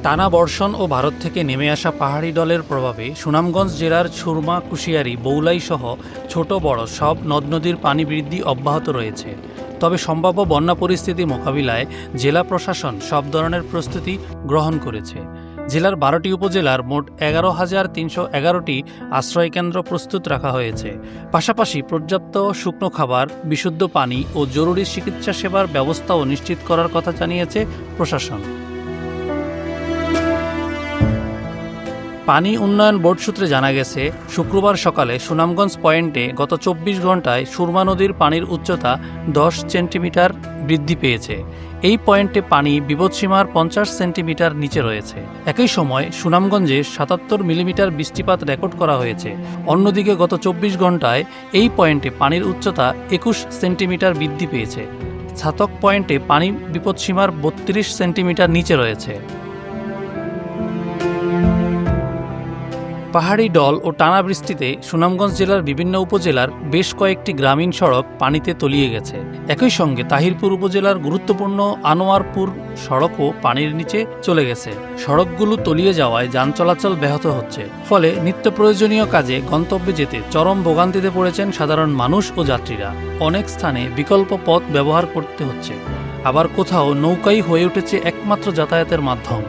টানা বর্ষণ ও ভারত থেকে নেমে আসা পাহাড়ি ডলের প্রভাবে সুনামগঞ্জ জেলার সুরমা, কুশিয়ারি, বৌলাই সহ ছোট বড় সব নদ নদীর পানি বৃদ্ধি অব্যাহত রয়েছে। তবে সম্ভাব্য বন্যা পরিস্থিতি মোকাবিলায় জেলা প্রশাসন সব ধরনের প্রস্তুতি গ্রহণ করেছে। জেলার 12টি উপজেলার মোট 11,311টি আশ্রয়কেন্দ্র প্রস্তুত রাখা হয়েছে। পাশাপাশি পর্যাপ্ত শুকনো খাবার, বিশুদ্ধ পানি ও জরুরি চিকিৎসা সেবার ব্যবস্থাও নিশ্চিত করার কথা জানিয়েছে প্রশাসন। পানি উন্নয়ন বোর্ড সূত্রে জানা গেছে, শুক্রবার সকালে সুনামগঞ্জ পয়েন্টে গত 24 ঘন্টায় সুরমা নদীর পানির উচ্চতা 10 সেন্টিমিটার বৃদ্ধি পেয়েছে। এই পয়েন্টে পানি বিপদসীমার 50 সেন্টিমিটার নিচে রয়েছে। একই সময় সুনামগঞ্জে 77 মিলিমিটার বৃষ্টিপাত রেকর্ড করা হয়েছে। অন্যদিকে গত 24 ঘন্টায় এই পয়েন্টে পানির উচ্চতা 21 সেন্টিমিটার বৃদ্ধি পেয়েছে। ছাতক পয়েন্টে পানি বিপদসীমার 32 সেন্টিমিটার নিচে রয়েছে। পাহাড়ি ডল ও টানা বৃষ্টিতে সুনামগঞ্জ জেলার বিভিন্ন উপজেলার বেশ কয়েকটি গ্রামীণ সড়ক পানিতে তলিয়ে গেছে। একই সঙ্গে তাহিরপুর উপজেলার গুরুত্বপূর্ণ আনোয়ারপুর সড়কও পানির নিচে চলে গেছে। সড়কগুলো তলিয়ে যাওয়ায় যান চলাচল ব্যাহত হচ্ছে। ফলে নিত্য প্রয়োজনীয় কাজে গন্তব্যে যেতে চরম ভোগান্তিতে পড়েছেন সাধারণ মানুষ ও যাত্রীরা। অনেক স্থানে বিকল্প পথ ব্যবহার করতে হচ্ছে, আবার কোথাও নৌকাই হয়ে উঠেছে একমাত্র যাতায়াতের মাধ্যম।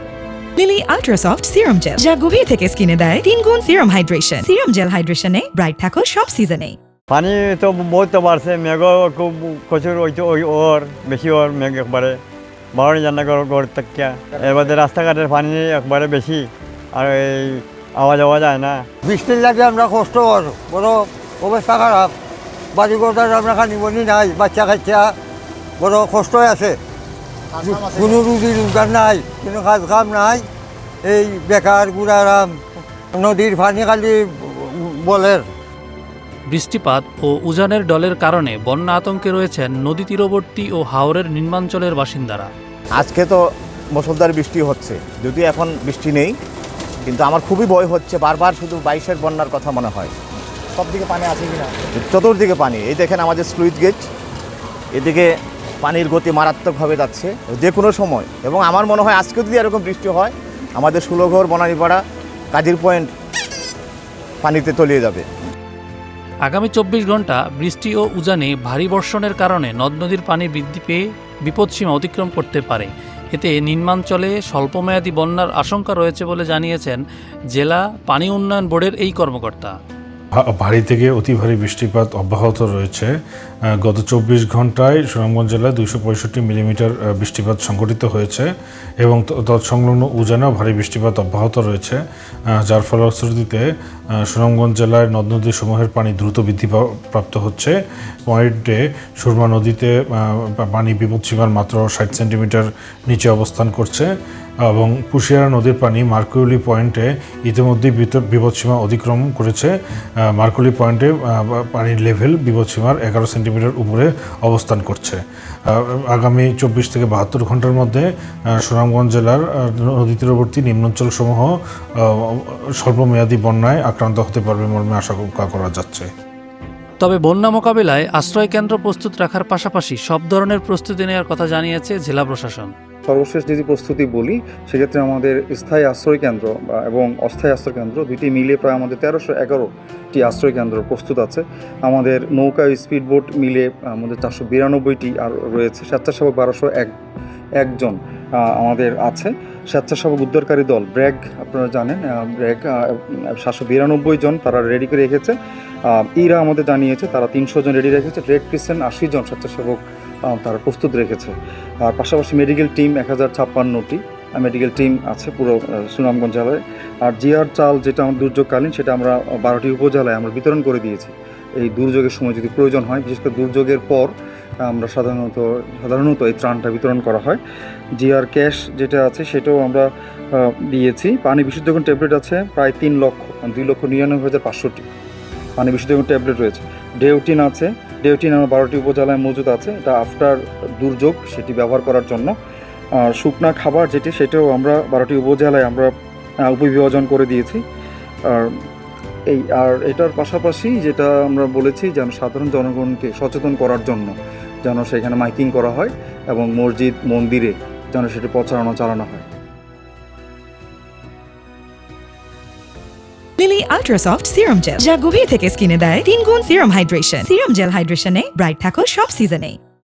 Lily ultra soft serum gel, যা গভীর থেকে স্কিনে দেয় 3 গুণ সিরাম হাইড্রেশন। সিরাম জেল হাইড্রেশনে ব্রাইট থাকো সব সিজনে। পানি তো বহুত বাড়ছে, মেঘও খুব প্রচুর ওর বেশি ওর মেঘ একবারে বাড়ি জানা গড় থাকিয়া। এবারে রাস্তাঘাটের পানি একবারে বেশি, আর এই আওয়া যাওয়া যায় না। বৃষ্টির লাগে আমরা কষ্ট বড় অবস্থা খারাপ। বাড়িঘরটার আমরা খানিবনি নাই, বাচ্চা কাচ্চা বড় কষ্ট আছে। কোনো রুজি রোজগার নাই, কোনো কাজ কাম নাই, এই বেকার গুড়ারাম। নদীর পানি খালি বলের। বৃষ্টিপাত ও উজানের ডলের কারণে বন্যা আতঙ্কে রয়েছেন নদী তীরবর্তী ও হাওরের নিম্নাঞ্চলের বাসিন্দারা। আজকে তো মুষলধারে বৃষ্টি হচ্ছে, যদিও এখন বৃষ্টি নেই, কিন্তু আমার খুবই ভয় হচ্ছে। বারবার শুধু 22-এর বন্যার কথা মনে হয়। সব দিকে পানি আছে কিনা, চতুর্দিকে পানি। এই দেখেন আমাদের স্লুইস গেট, এদিকে পানির গতি মারাত্মকভাবে যাচ্ছে যে কোনো সময়। এবং আমার মনে হয় আজকে যদি এরকম বৃষ্টি হয়, আমাদের ষোলঘর, বনানীপাড়া, কাজীর পয়েন্ট পানিতে তলিয়ে যাবে। আগামী 24 ঘন্টা বৃষ্টি ও উজানে ভারী বর্ষণের কারণে নদ নদীর পানি বৃদ্ধি পেয়ে বিপদসীমা অতিক্রম করতে পারে। এতে নিম্নাঞ্চলে স্বল্পমেয়াদী বন্যার আশঙ্কা রয়েছে বলে জানিয়েছেন জেলা পানি উন্নয়ন বোর্ডের এই কর্মকর্তা। ভারী থেকে অতি ভারী বৃষ্টিপাত অব্যাহত রয়েছে। গত 24 ঘন্টায় সুনামগঞ্জ জেলায় 265 মিলিমিটার বৃষ্টিপাত সংঘটিত হয়েছে এবং তৎসংলগ্ন উজানেও ভারী বৃষ্টিপাত অব্যাহত রয়েছে, যার ফলশ্রুতিতে সুনামগঞ্জ জেলায় নদ নদী সমূহের পানি দ্রুত বৃদ্ধি প্রাপ্ত হচ্ছে। পয়েন্টে সুরমা নদীতে পানি বিপদসীমার মাত্র 60 সেন্টিমিটার নিচে অবস্থান করছে এবং কুশিয়ারা নদীর পানি মার্কুলি পয়েন্টে ইতিমধ্যেই বিপদসীমা অতিক্রম করেছে। মার্কুলি পয়েন্টে পানির লেভেল বিপদসীমার 11 সেন্টিমিটার উপরে অবস্থান করছে। আগামী 24 থেকে 72 ঘন্টার মধ্যে সুনামগঞ্জ জেলার নদী তীরবর্তী নিম্নাঞ্চল সমূহ স্বল্পমেয়াদী বন্যায় আক্রান্ত হতে পারবে মর্মে আশঙ্কা করা যাচ্ছে। তবে বন্যা মোকাবিলায় আশ্রয়কেন্দ্র প্রস্তুত রাখার পাশাপাশি সব ধরনের প্রস্তুতি নেওয়ার কথা জানিয়েছে জেলা প্রশাসন। সর্বশেষ যদি প্রস্তুতি বলি, সেক্ষেত্রে আমাদের স্থায়ী আশ্রয়কেন্দ্র এবং অস্থায়ী আশ্রয়কেন্দ্র দুইটি মিলে প্রায় আমাদের 1311টি আশ্রয়কেন্দ্র প্রস্তুত আছে। আমাদের নৌকা স্পিডবোট মিলে আমাদের 492টি আর রয়েছে। স্বেচ্ছাসেবক 1201 আমাদের আছে। স্বেচ্ছাসেবক উদ্ধারকারী দল ব্র্যাগ, আপনারা জানেন ব্র্যাগ 792 জন তারা রেডি করে রেখেছে। ইরা আমাদের জানিয়েছে তারা 300 জন রেডি রেখেছে। রেড ক্রিসেন্ট 80 জন স্বেচ্ছাসেবক তারা প্রস্তুত রেখেছে। আর পাশাপাশি মেডিকেল টিম 1056টি মেডিকেল টিম আছে পুরো সুনামগঞ্জ জেলায়। আর জিআর চাল যেটা আমাদের দুর্যোগকালীন, সেটা আমরা 12টি উপজেলায় আমরা বিতরণ করে দিয়েছি। এই দুর্যোগের সময় যদি প্রয়োজন হয়, বিশেষ করে দুর্যোগের পর আমরা সাধারণত এই ত্রাণটা বিতরণ করা হয়। জিআর ক্যাশ যেটা আছে সেটাও আমরা দিয়েছি। পানি বিশুদ্ধকরণ ট্যাবলেট আছে প্রায় 2,99,500টি পানি বিশুদ্ধকরণ ট্যাবলেট রয়েছে। ডেউটিন আছে, ডেউটিন আমরা 12টি উপজেলায় মজুদ আছে, এটা আফটার দুর্যোগ সেটি ব্যবহার করার জন্য। আর শুকনা খাবার যেটি, সেটাও আমরা 12টি উপজেলায় আমরা উপবিভাজন করে দিয়েছি। আর এটার পাশাপাশি যেটা আমরা বলেছি যেন সাধারণ জনগণকে সচেতন করার জন্য যেন সেখানে মাইকিং করা হয় এবং মসজিদ মন্দিরে যেন সেটি প্রচারণা চালানো হয়। আল্ট্রা সফট সিরাম জেল, যা গভীর থেকে স্কিনে দেয় 3 গুণ সিরাম হাইড্রেশন। সিরাম জেল হাইড্রেশনে ব্রাইট থাকো সব সিজনে।